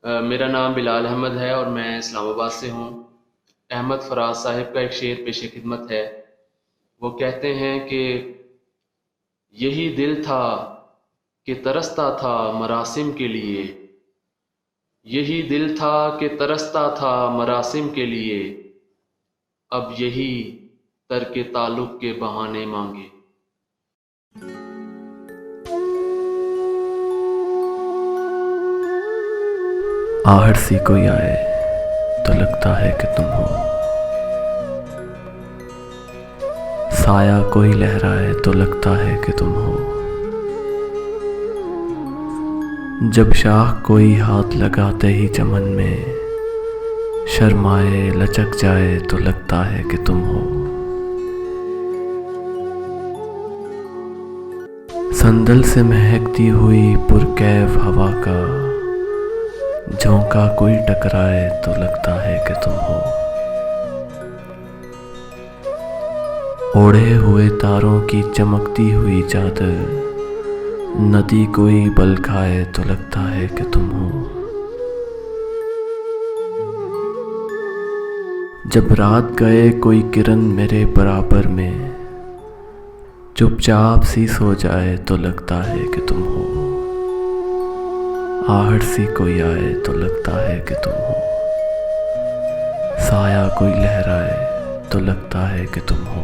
मेरा नाम बिलाल अहमद है और मैं इस्लामाबाद से हूँ। अहमद फराज साहिब का एक शेर पेश खिदमत है। वो कहते हैं कि यही दिल था कि तरसता था मरासिम के लिए, यही दिल था कि तरसता था मरासिम के लिए, अब यही तरके ताल्लुक़ के बहाने मांगे। आहट सी कोई आए तो लगता है कि तुम हो, साया कोई लहराए तो लगता है कि तुम हो, जब शाख कोई हाथ लगाते ही चमन में शर्माए लचक जाए तो लगता है कि तुम हो, संदल से महकती हुई पुरकैफ हवा का झोंका कोई टकराए तो लगता है कि तुम हो, ओढ़े हुए तारों की चमकती हुई चादर नदी कोई बल खाए तो लगता है कि तुम हो, जब रात गए कोई किरण मेरे बराबर में चुपचाप सी सो जाए तो लगता है कि तुम हो, आहट सी कोई आए तो लगता है कि तुम हो, साया कोई लहराए तो लगता है कि तुम हो।